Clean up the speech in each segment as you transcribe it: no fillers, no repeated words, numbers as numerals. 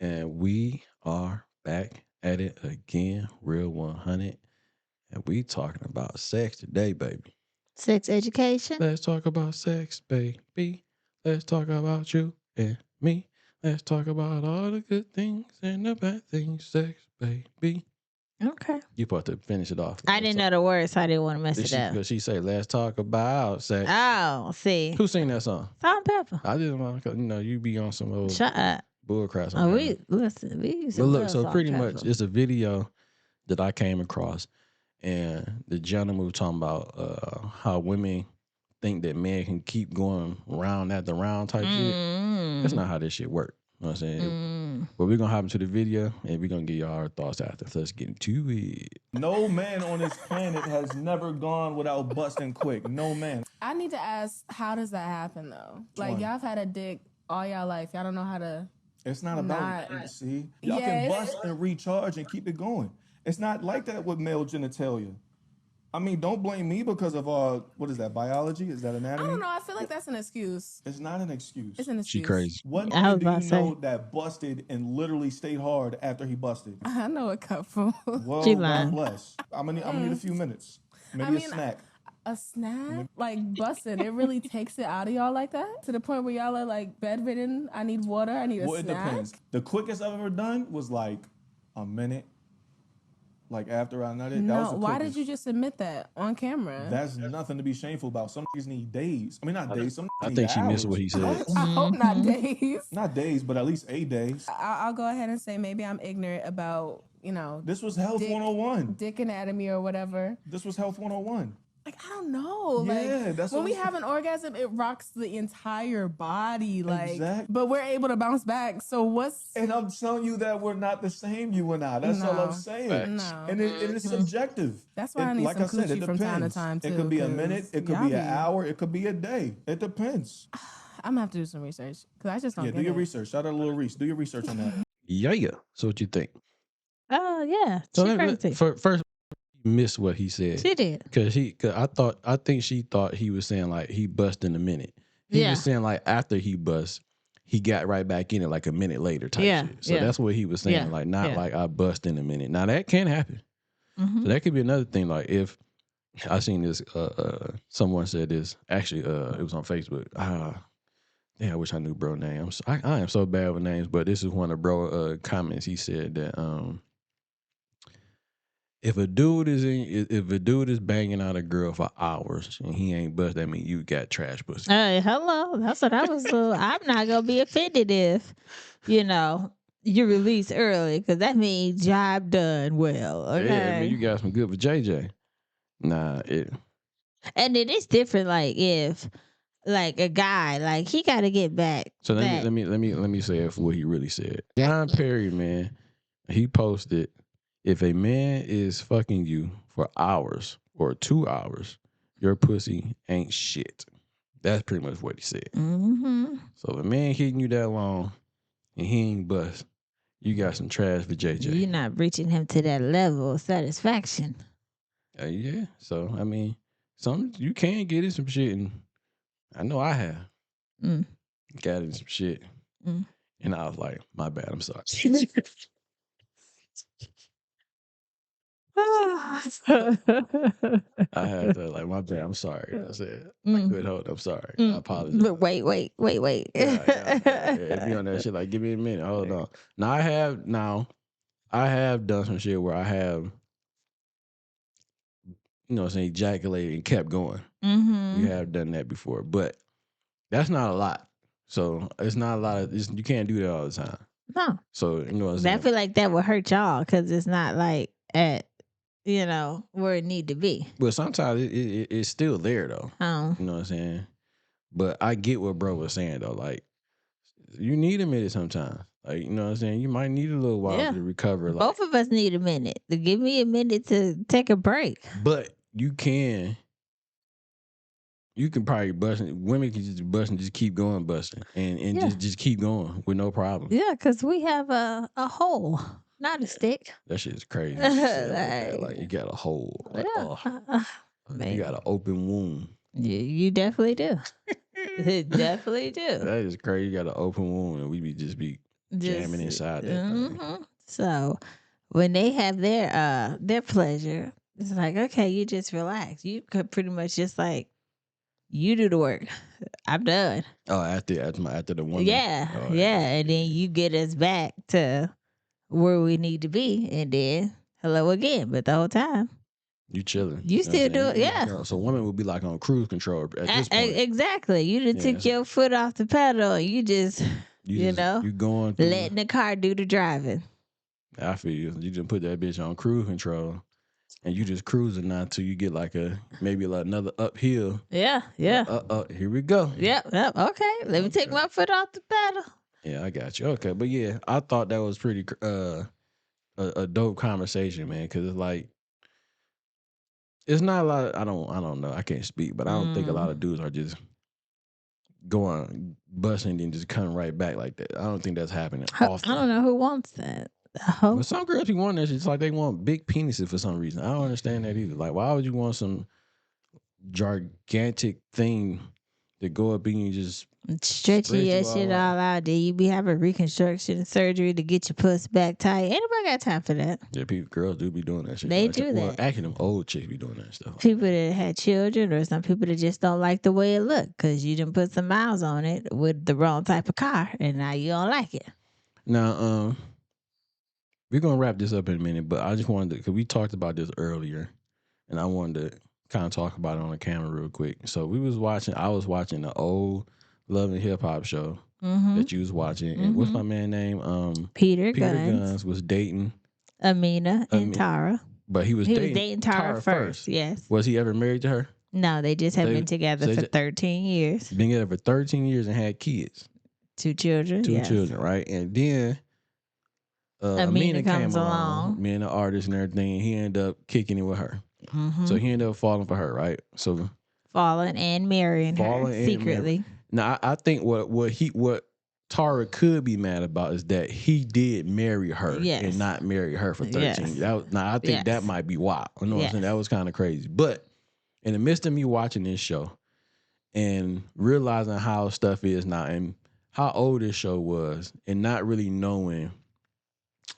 And we are back at it again, Real 100. And we talking about sex today, baby. Sex education. Let's talk about sex, baby. Let's talk about you and me. Let's talk about all the good things and the bad things, sex, baby. Okay. You supposed to finish it off. I didn't know the words, so I didn't want to mess Did it she? up. Because she say, "Let's talk about sex." Oh, see. Who sing that song? Salt and pepper. I didn't want to. You be on some old Shut up. bull crap. Oh, we listen. We used But to look, love so salt pretty and much, pepper. it's a video that I came across, and the gentleman was talking about how women think that men can keep going round after round type shit. That's not how this shit work. You know what I'm saying? But we're gonna hop into the video and we're gonna give y'all our thoughts after. So let's get into it. No man on this planet has never gone without busting quick. No man. I need to ask, how does that happen though? Like, y'all have had a dick all y'all life. Y'all don't know how to. It's not about see. Y'all can bust and recharge and keep it going. It's not like that with male genitalia. I mean, don't blame me because of what is that, biology? Is that anatomy? I don't know. I feel like that's an excuse. It's not an excuse. It's an excuse. She crazy. What I man was do you about to say. know that busted and literally stayed hard after he busted? I know a couple. Well, She God lying. bless. I'm gonna need a few minutes. Maybe I mean, a snack. A snack? Like busting. It really takes it out of y'all like that? To the point where y'all are like bedridden. I need water. I need a Well, it snack. depends. The quickest I've ever done was like a minute. Like after I nutted. That was No, the why quickest. did you just admit that on camera? That's nothing to be shameful about. Some niggas need days. I mean, not days. Some I niggas think need she missed hours. what he said. I hope not days. Not days, but at least 8 days. I'll go ahead and say maybe I'm ignorant about, This was Health 101. dick anatomy or whatever. This was Health 101. Like, I don't know. Yeah, like, that's when what we I'm have an orgasm, it rocks the entire body. Like, Exactly. but we're able to bounce back. So what's And I'm telling you that we're not the same, you and I. That's all I'm No. saying. no? And it's subjective. That's why I need like some I said, it coochie from time to depends. time, It too, could be a 'cause minute, it could y'all be an be- hour, it could be a day. It depends. I'm gonna have to do some research because I just don't Yeah, get do your it. research. Shout out to Lil Reese. Do your research on that. Yeah. So what you think? Oh yeah. So She crazy. first, you missed what he said. She did. Cause I think she thought he was saying like he bust in a minute. He Yeah. was saying like after he bust, he got right back in it like a minute later type Yeah, shit. So yeah. that's what he was saying. Yeah, Like not yeah. like I bust in a minute. Now that can happen. Mhm. So that could be another thing. Like if I seen this, someone said this. Actually, it was on Facebook. Yeah, I wish I knew bro name. I am so bad with names, but this is one of bro comments. He said that if a dude is banging out a girl for hours and he ain't bust, that mean you got trash pussy. Hey, hello. That's what I was. I'm not gonna be offended if, you release early because that means job done well. Okay. Yeah, I mean you got some good for JJ. Nah, And it is different. Like if, like a guy, like he got to get back. So that- let me say it for what he really said. John Perry, man, he posted, if a man is fucking you for hours or 2 hours, your pussy ain't shit. That's pretty much what he said. Mhm. So if a man hitting you that long and he ain't bust, you got some trash for JJ. You're not reaching him to that level of satisfaction. Yeah. So I mean, you can get in some shit, and I know I have Mm. got in some shit, Mm. and I was like, my bad, I'm sorry. I had to like, my bad, I'm sorry. I said, good hold, I'm sorry. I apologize. But wait. Yeah, be on that shit. Like, give me a minute. Hold on. Now I have done some shit where I have, ejaculated and kept going. Mm-hmm. We have done that before, but that's not a lot. So it's not a lot of. You can't do that all the time. No. So you know what I'm I saying. feel like that would hurt y'all because it's not like at where it need to be. But sometimes it's still there though. Oh. You know what I'm saying. But I get what bro was saying though. Like you need a minute sometimes. Like you know what I'm saying. You might need a little while to recover. Like, both of us need a minute. To give me a minute to take a break. But you can probably bust. Women can just bust and just keep going busting and just keep going with no problem. Yeah, because we have a hole, not a stick. That shit is crazy. Like you got a hole. Like, you got an open wound. You definitely do. Definitely do. That is crazy. You got an open wound and we just be jamming inside that thing. So when they have their pleasure, it's like, okay, you just relax. You could pretty much just like, you do the work. I'm done. Oh, after the woman. Yeah, Oh, yeah. And then you get us back to where we need to be, and then hello again. But the whole time, you chilling. you know what still I'm do saying? it. You Yeah, like, so women would be like on cruise control at this point. exactly. You done Yeah, took your foot off the pedal. And you just, you know, you going through. letting the car do the driving. I feel you. You just put that bitch on cruise control, and you just cruising now till you get like maybe like another uphill. Yeah, yeah. Here we go. Yep. Okay. Let me take my foot off the pedal. Yeah, I got you. Okay, but yeah, I thought that was pretty a dope conversation, man, because it's like it's not a lot. I don't know. I can't speak, but I don't think a lot of dudes are just going busting and just coming right back like that. I don't think that's happening often. I don't know who wants that. But some girls be wanting that shit. It's like they want big penises for some reason. I don't understand that either. Like, why would you want some gigantic thing to go up in you just stretching your shit all out? Then you be having reconstruction surgery to get your puss back tight. Ain't nobody got time for that. Yeah, girls do be doing that shit. They like do that. Well, actually, them old chicks be doing that stuff. People that had children, or some people that just don't like the way it look because you didn't put some miles on it with the wrong type of car, and now you don't like it. Now, we're gonna wrap this up in a minute, but I just wanted to, because we talked about this earlier, and I wanted to kind of talk about it on the camera real quick. So I was watching the old Love and Hip Hop show that you was watching, and what's my man name? Peter Guns was dating Amina and Tara, but he was dating Tara first. Yes. Was he ever married to her? No, they just have been together for 13 years. Been together for 13 years and had kids. 2 children. Two children, right? And then Amina comes along, being an artist and everything, and he ended up kicking it with her. So he ended up falling for her, right? So falling and marrying her secretly. Now I think what Tara could be mad about is that he did marry her and not marry her for 13 years. I think that might be wild. You know what I'm saying? That was kind of crazy. But in the midst of me watching this show and realizing how stuff is now and how old this show was and not really knowing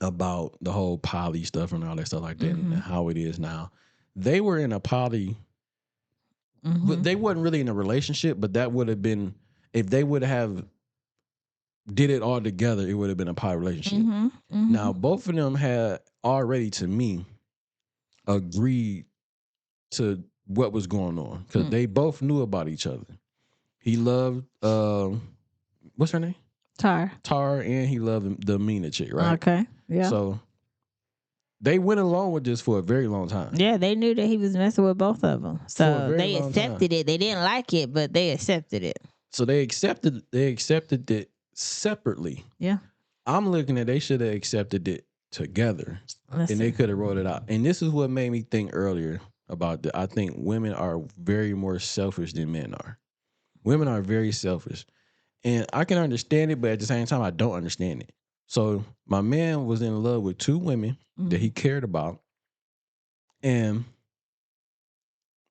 about the whole poly stuff and all that stuff like that and how it is now. They were in a poly, but they wasn't really in a relationship, but that would have been, if they would have did it all together, it would have been a poly relationship. Now, both of them had already, to me, agreed to what was going on because they both knew about each other. He loved, what's her name? Tar, and he loved the Mina chick, right? Okay, yeah. So they went along with this for a very long time. Yeah, they knew that he was messing with both of them. So they accepted it. They didn't like it, but they accepted it. So they accepted it separately. Yeah. I'm looking at they should have accepted it together. And they could have wrote it out. And this is what made me think earlier about that. I think women are very more selfish than men are. Women are very selfish. And I can understand it, but at the same time, I don't understand it. So my man was in love with 2 women that he cared about. And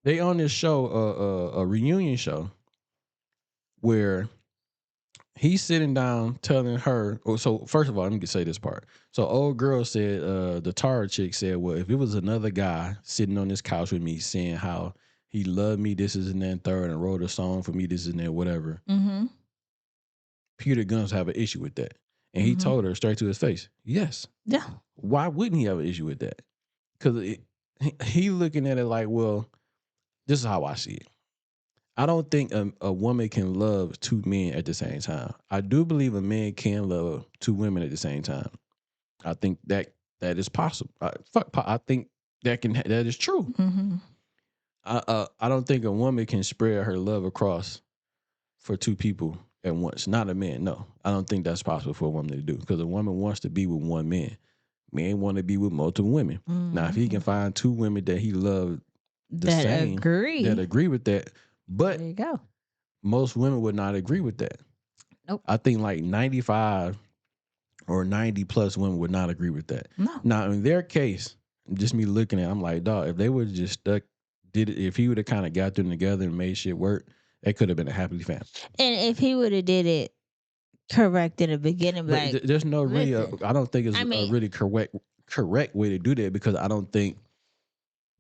they on this show, a reunion show, where he's sitting down telling her, so first of all, let me say this part. So old girl said, the Tara chick said, well, if it was another guy sitting on this couch with me saying how he loved me, this is and then third, and wrote a song for me, this and that, whatever. Peter Guns have an issue with that. And he told her straight to his face, yes. Yeah. Why wouldn't he have an issue with that? Because he looking at it like, well, this is how I see it. I don't think a woman can love 2 men at the same time. I do believe a man can love 2 women at the same time. I think that is possible. I think that is true. I don't think a woman can spread her love across for 2 people at once. Not a man. No, I don't think that's possible for a woman to do because a woman wants to be with one man. Men want to be with multiple women. Now, if he can find 2 women that he loved that agree with that, but there you go. Most women would not agree with that. Nope. I think like 95 or 90 plus women would not agree with that. No. Now, in their case, just me looking at it, I'm like, dog, if they would have just if he would have kind of got them together and made shit work, they could have been a happy family. And if he would have did it correct in the beginning. But Like, there's no really. listen, I don't think it's I a mean, really correct way to do that, because I don't think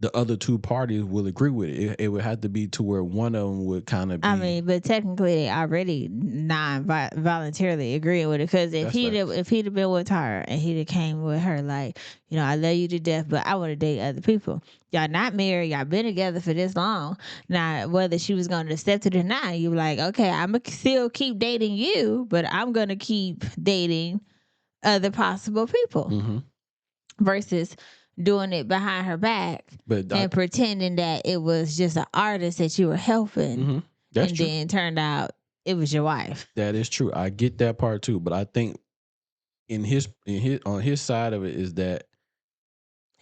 the other two parties will agree with it. It would have to be to where one of them would kind of be. I mean, but technically they already non-voluntarily agreeing with it. Because That's facts. if he'd have been with her and he'd have came with her like, you know, I love you to death, but I want to date other people. Y'all not married. Y'all been together for this long. Now, whether she was going to accept it or not, you were like, okay, I'm gonna still keep dating you, but I'm gonna keep dating other possible people. Mm-hmm. Versus doing it behind her back But and pretending that it was just an artist that you were helping, mm-hmm. That's and true. then turned out it was your wife. That is true. I get that part too. But I think on his side of it is that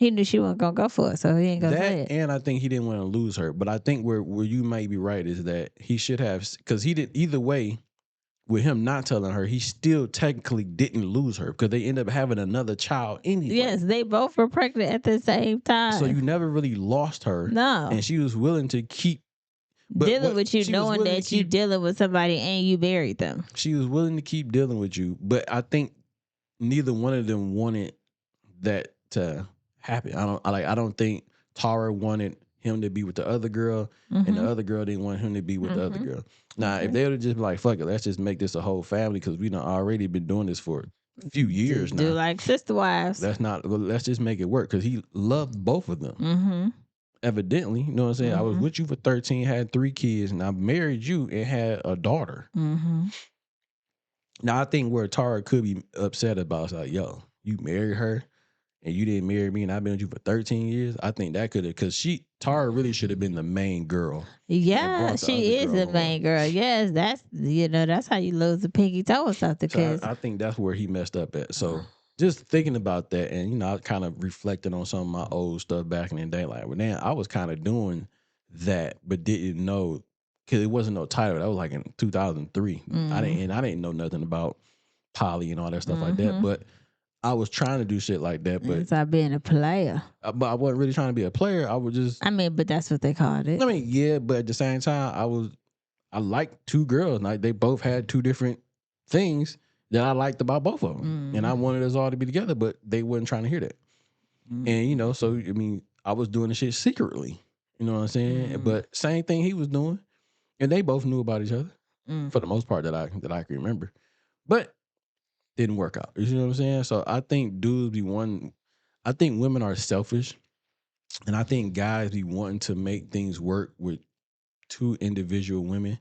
He knew she wasn't gonna go for it, so he ain't gonna say that, it. and I think he didn't want to lose her. But I think where you might be right is that he should have, because he did either way. With him not telling her, he still technically didn't lose her, because they end up having another child anyway. Yes, they both were pregnant at the same time. So you never really lost her. No. And she was willing to keep dealing with you, knowing that you dealing with somebody and you buried them. She was willing to keep dealing with you, but I think neither one of them wanted that to happen. I don't think Tara wanted him to be with the other girl, and the other girl didn't want him to be with the other girl. Now, if they would have just been like, fuck it, let's just make this a whole family, because we done already been doing this for a few years now. Do like sister wives. Let's just make it work, because he loved both of them. Evidently, you know what I'm saying? I was with you for 13, had 3 kids, and I married you and had a daughter. Now, I think where Tara could be upset about is like, yo, you married her and you didn't marry me, and I've been with you for 13 years. I think that could have, because Tara really should have been the main girl. Yeah, she is the main girl. Yes, that's how you lose the pinky toe or something. So I think that's where he messed up at. So just thinking about that, and I kind of reflected on some of my old stuff back in the day. Like, well, man, I was kind of doing that, but didn't know, because it wasn't no title. That was like in 2003. I didn't know nothing about poly and all that stuff like that. But I was trying to do shit like that, but it's like being a player. But I wasn't really trying to be a player. I was just. I mean, but that's what they called it. I mean, yeah, but at the same time, I liked 2 girls. Like, they both had 2 different things that I liked about both of them, and I wanted us all to be together, but they wasn't trying to hear that. And so I mean, I was doing the shit secretly. You know what I'm saying? But same thing he was doing, and they both knew about each other for the most part that I can remember, but didn't work out. You know what I'm saying? So I think dudes be wanting. I think women are selfish, and I think guys be wanting to make things work with 2 individual women,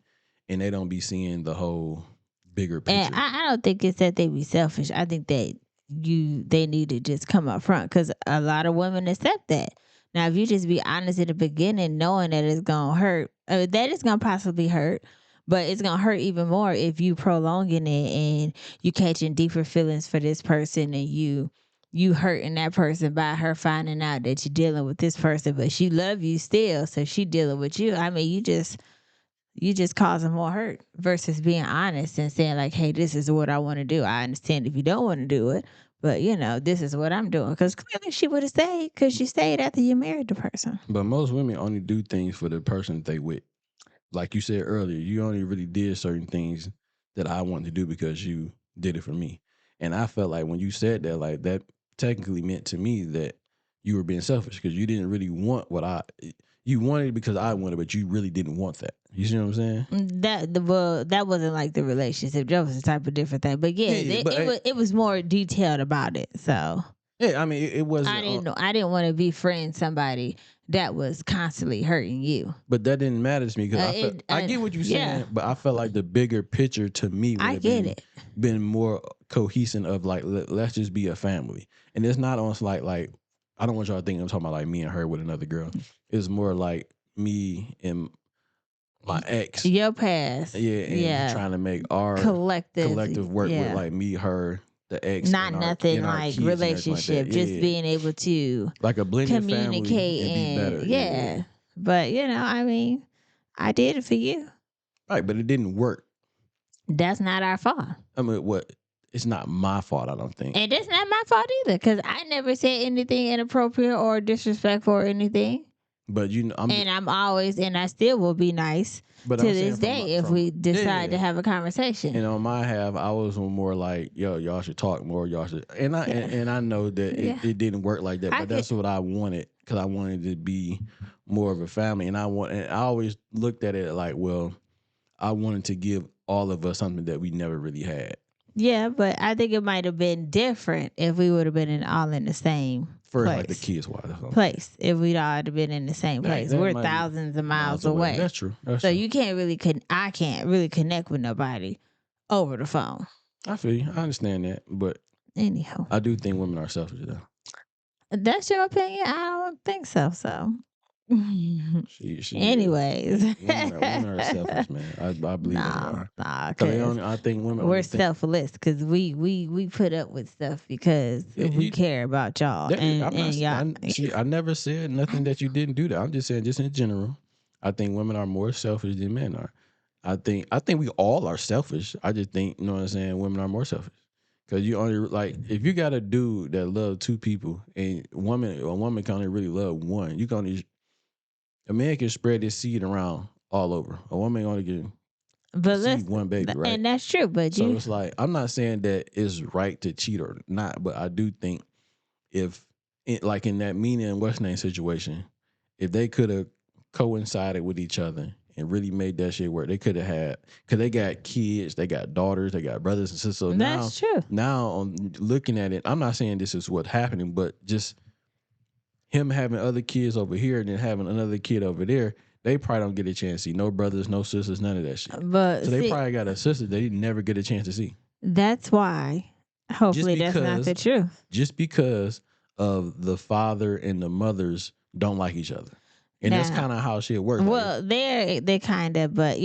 and they don't be seeing the whole bigger picture. And I don't think it's that they be selfish. I think that they need to just come up front, because a lot of women accept that. Now, if you just be honest at the beginning, knowing that it's gonna hurt, that it's gonna possibly hurt, but it's gonna hurt even more if you prolonging it and you catching deeper feelings for this person, and you hurting that person by her finding out that you're dealing with this person, but she love you still, so she dealing with you. I mean, you just causing more hurt versus being honest and saying like, hey, this is what I want to do. I understand if you don't want to do it, but this is what I'm doing. Because clearly she would have stayed, because she stayed after you married the person. But most women only do things for the person they with. Like you said earlier, you only really did certain things that I wanted to do because you did it for me. And I felt like when you said that, like, that technically meant to me that you were being selfish, because you didn't really want you wanted it because I wanted, but you really didn't want that. You see what I'm saying? That wasn't like the relationship. That was a type of different thing. But it was more detailed about it. So yeah, I mean, it wasn't. I didn't want to befriend somebody that was constantly hurting you. But that didn't matter to me, because I get what you're saying, but I felt like the bigger picture to me would have been more cohesive of like, let's just be a family. And it's not on like I don't want y'all to think I'm talking about like me and her with another girl. It's more like me and my ex. Your past. Yeah, and trying to make our collective work with like me, her, the ex. Not nothing like relationship, like just being able to like a blended communicate family and be better. Yeah. But I mean, I did it for you. Right, but it didn't work. That's not our fault. I mean, what? It's not my fault, I don't think. And it's not my fault either, because I never said anything inappropriate or disrespectful or anything. But I still will be nice but to I'm saying this day if we decide to have a conversation. And on my half, I was more like, yo, y'all should talk more. Y'all should, and I know that it didn't work like that, but that's what I wanted, because I wanted to be more of a family, and I always looked at it like, well, I wanted to give all of us something that we never really had. Yeah, but I think it might have been different if we would have been all in the same place. Like the kids place. If we'd all have been in the same place, we're thousands of miles away. That's true. So you can't really I can't really connect with nobody over the phone. I feel you. I understand that, but anyhow, I do think women are selfish though. That's your opinion. I don't think so. So. Anyways, women are selfish, man. I believe they are. I think women. We're selfless because we put up with stuff because we care about y'all. I never said nothing that you didn't do that. I'm just saying, just in general, I think women are more selfish than men are. I think we all are selfish. I just think, you know what I'm saying, women are more selfish. Because you only, like, if you got a dude that love two people and a woman can only really love one, you can only. A man can spread his seed around all over. A woman only can see one baby, right? And that's true. But so it's like, I'm not saying that it's right to cheat or not, but I do think like in that Meaning and What's Name situation, if they could have coincided with each other and really made that shit work, they could have had, because they got kids, they got daughters, they got brothers and sisters. So that's true. Now, on looking at it, I'm not saying this is what's happening, but just him having other kids over here and then having another kid over there, they probably don't get a chance to see no brothers, no sisters, none of that shit. But so they probably got a sister they never get a chance to see. That's why. Hopefully, that's not the truth. Just because of the father and the mothers don't like each other. And that's kind of how shit works. Well, they kind of, but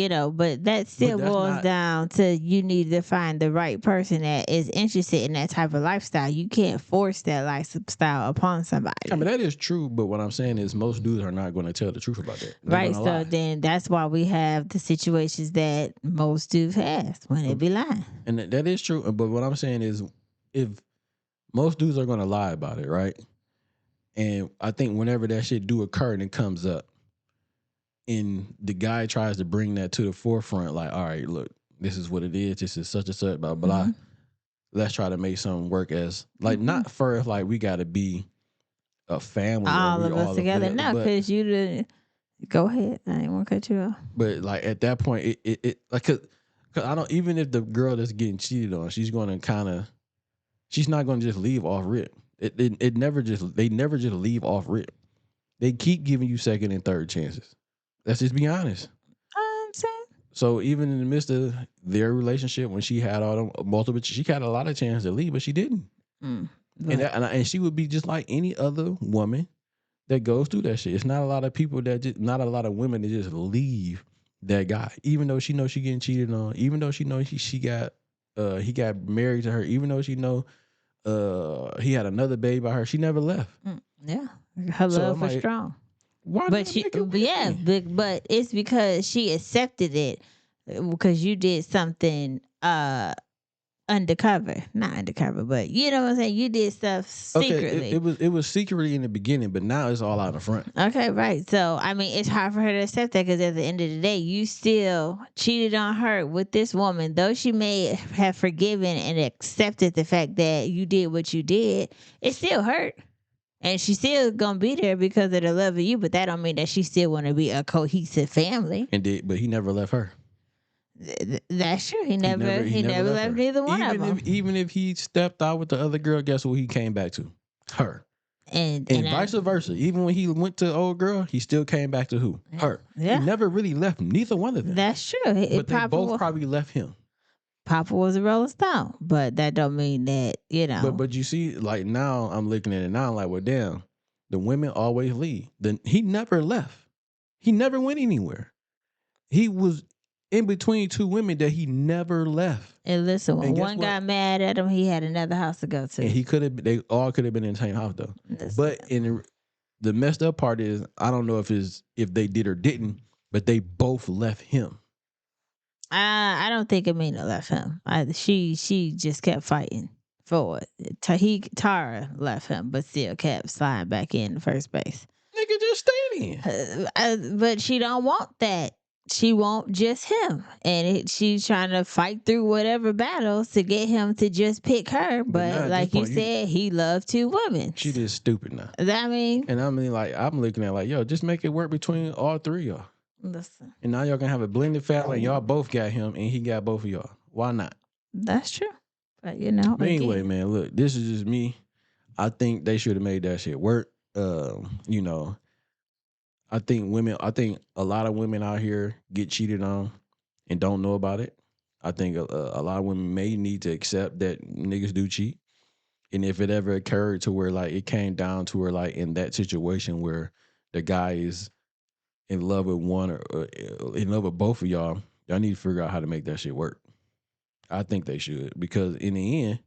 that still boils down to you need to find the right person that is interested in that type of lifestyle. You can't force that lifestyle upon somebody. I mean, that is true, but what I'm saying is most dudes are not going to tell the truth about that. Right, so then that's why we have the situations that most dudes have when they be lying. And that is true, but what I'm saying is if most dudes are going to lie about it, right? And I think whenever that shit do occur and it comes up, and the guy tries to bring that to the forefront, like, all right, look, this is what it is. This is such and such, blah, blah, blah. Let's try to make something work as, like, not first, like, we got to be a family. All of us together. No, because you didn't. Go ahead. I didn't want to cut you off. But, like, at that point, it like, cause I don't, even if the girl that's getting cheated on, she's going to she's not going to just leave off rip. They never just leave off rip. They keep giving you second and third chances. Let's just be honest. I'm saying. So even in the midst of their relationship, when she had all them multiple, she had a lot of chances to leave, but she didn't. And she would be just like any other woman that goes through that shit. It's not a lot of people not a lot of women that just leave that guy, even though she knows she getting cheated on, even though she knows he got married to her, even though she know he had another baby by her. She never left. Yeah, her love was strong. Why? But but it's because she accepted it because you did something undercover, not undercover, but you know what I'm saying. You did stuff secretly. Okay, it was secretly in the beginning, but now it's all out in front. Okay, right. So I mean, it's hard for her to accept that because at the end of the day, you still cheated on her with this woman, though she may have forgiven and accepted the fact that you did what you did. It still hurt. And she's still gonna be there because of the love of you, but that don't mean that she still want to be a cohesive family. But he never left her. That's true. He never left neither one of them. Even if he stepped out with the other girl, guess what he came back to? Her. And vice versa. Even when he went to the old girl, he still came back to who? Her. Yeah. He never really left neither one of them. That's true. But they both probably left him. Papa was a Rolling Stone, but that don't mean that, you know. But you see, like now I'm looking at it now, I'm like, well, damn, the women always leave. He never left. He never went anywhere. He was in between two women that he never left. And listen, when one got mad at him, he had another house to go to. And they all could have been in the same house though. But the messed up part is, I don't know if they did or didn't, but they both left him. I don't think Amina left him. She just kept fighting for it. Tara left him, but still kept sliding back in the first base. Nigga, can just stay then. But she don't want that. She want just him, and she's trying to fight through whatever battles to get him to just pick her. But But now at this like you point, said, he loved two women. She just stupid now. I mean, And I mean, like, I'm looking at like, yo, just make it work between all three of y'all. listen, And now y'all gonna have a blended family, and y'all both got him, and he got both of y'all. Why not? that's true. But you know, But anyway, again, man, look, this is just me. I think they should have made that shit work. You know, I think a lot of women out here get cheated on and don't know about it. I think a lot of women may need to accept that niggas do cheat. And if it ever occurred to where like it came down to where like in that situation where the guy is in love with one or in love with both of y'all need to figure out how to make that shit work. I think they should, because in the end,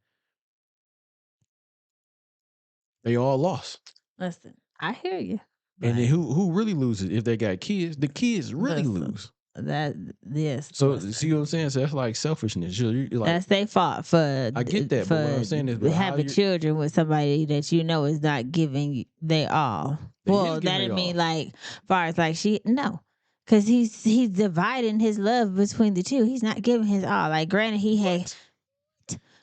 they all lost. listen, I hear you. And then who really loses if they got kids? The kids really lose. That yes. So listen. see what I'm saying? So that's like selfishness. You're like, That's their fault for. I get that, but what I'm saying is, but how having you- children with somebody that you know is not giving they all. They is Well, giving that they didn't mean all. like far as like she no, because he's dividing his love between the two. He's not giving his all. Like granted, he had.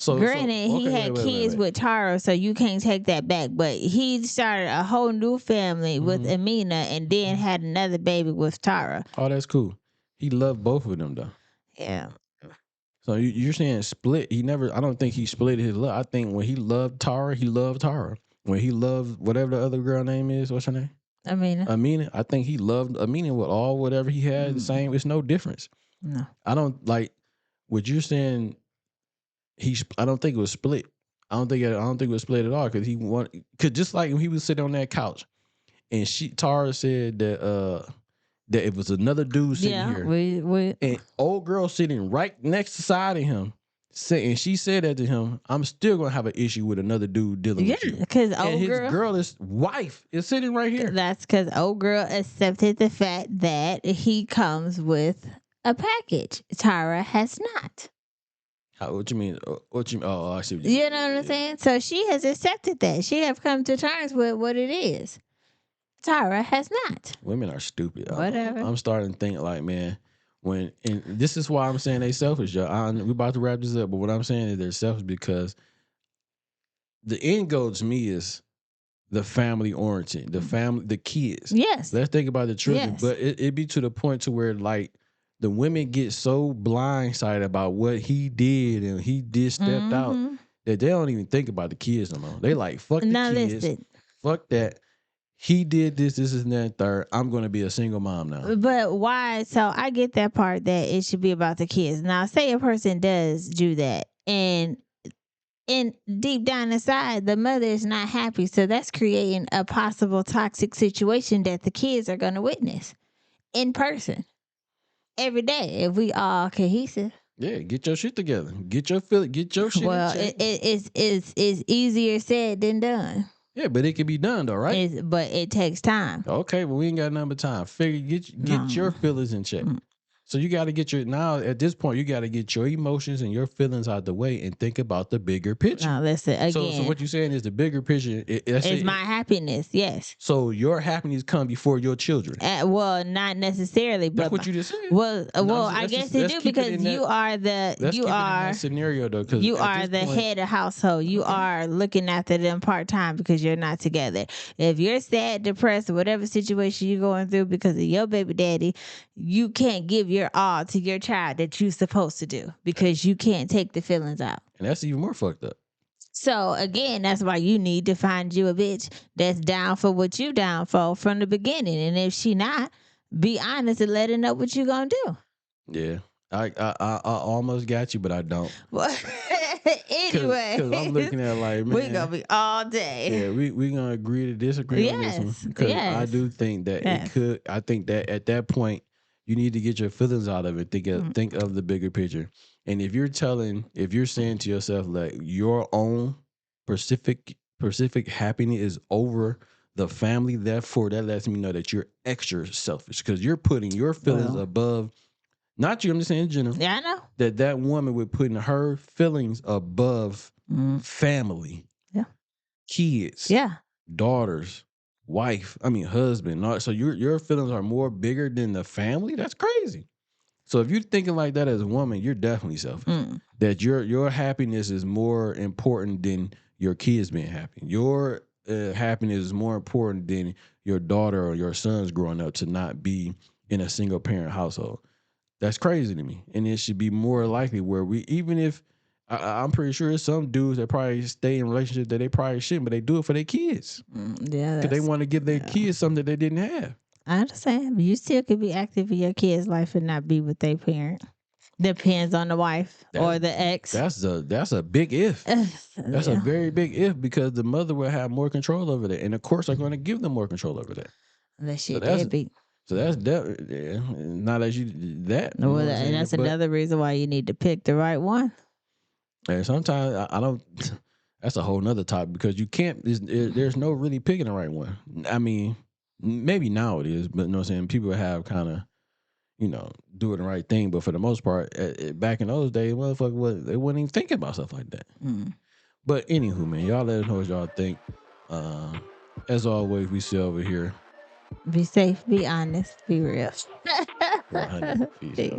Granted, he had kids with Tara, so you can't take that back. But he started a whole new family with Amina, and then had another baby with Tara. Oh, that's cool. He loved both of them though. Yeah. So you're saying split? He never. I don't think he split his love. I think when he loved Tara, he loved Tara. When he loved whatever the other girl name is, what's her name? Amina. I think he loved Amina with all whatever he had. The same. It's no difference. No. I don't like what you're saying. I don't think it was split. I don't think it was split at all, because because just like when he was sitting on that couch, and Tara said that it was another dude sitting here, we and old girl sitting right next to side of him, and she said that to him. I'm still gonna have an issue with another dude dealing with you, because and his wife is sitting right here. That's because old girl accepted the fact that he comes with a package. Tara has not. What you mean? What you mean? Oh, I see. What You know what I'm saying? So she has accepted that. She have come to terms with what it is. Tara has not. Women are stupid. Whatever. I'm starting to think like, man, and this is why I'm saying they selfish. Y'all. We about to wrap this up, but what I'm saying is they're selfish because the end goal to me is the family oriented, the family, the kids. Yes. Let's think about the children, Yes. but it be to the point to where like the women get so blindsided about what he did and he did stepped out that they don't even think about the kids no more. They like, fuck the kids. Listen. Fuck that. He did this and that, third. I'm going to be a single mom now. But why? So I get that part that it should be about the kids. Now, say a person does do that, and deep down inside, the mother is not happy. So that's creating a possible toxic situation that the kids are going to witness in person every day if we all cohesive. Yeah, get your shit together. Get your shit. Well, in check. it's easier said than done. Yeah, but it can be done though, right? But it takes time. Okay, well we ain't got nothing but time. Get your feelings in check. So you got to get at this point, you got to get your emotions and your feelings out the way and think about the bigger picture. Now, listen, again. So what you're saying is the bigger picture is my happiness, yes. So your happiness come before your children. Well, not necessarily, but that's what you just said. Well, I guess it do, because you are that scenario though, because you are the head of household. You are looking after them part time because you're not together. If you're sad, depressed, or whatever situation you're going through because of your baby daddy, you can't give your all to your child that you're supposed to do because you can't take the feelings out. And that's even more fucked up. So again, that's why you need to find you a bitch that's down for what you down for from the beginning. And if she not, be honest and let her know what you gonna do. Yeah. I almost got you, but I don't. Well, anyway, because I'm looking at like, man, we're gonna be all day. Yeah, we gonna agree to disagree on this one, because I do think that it could. I think that at that point, you need to get your feelings out of it. Think of the bigger picture. And if you're saying to yourself like your own specific happiness is over the family, therefore that lets me know that you're extra selfish because you're putting your feelings above. Not you, I'm just saying in general. Yeah, I know. That woman would putting her feelings above family. Yeah. Kids. Yeah. Daughters. husband. So your feelings are more bigger than the family. That's crazy. So if you're thinking like that as a woman, you're definitely selfish. That your happiness is more important than your kids being happy. Your happiness is more important than your daughter or your sons growing up to not be in a single parent household. That's crazy to me. And it should be more likely where even if I'm pretty sure there's some dudes that probably stay in relationships that they probably shouldn't, but they do it for their kids. Yeah, Because they want to give their kids something that they didn't have. I understand. You still could be active in your kid's life and not be with their parent. Depends on the wife or the ex. That's a big if. That's a very big if, because the mother will have more control over that, and the courts are going to give them more control over that. Unless you're deadbeat. So that's not as you that. Well, that's another reason why you need to pick the right one. And sometimes I don't. That's a whole nother topic, because you can't. There's no really picking the right one. I mean, maybe now it is, but you know what I'm saying, people have kind of, doing the right thing. But for the most part, back in those days, motherfuckers, they wasn't even thinking about stuff like that. But anywho, man, y'all let us know what y'all think. As always, we see over here. Be safe, be honest, be real. 100. Peace.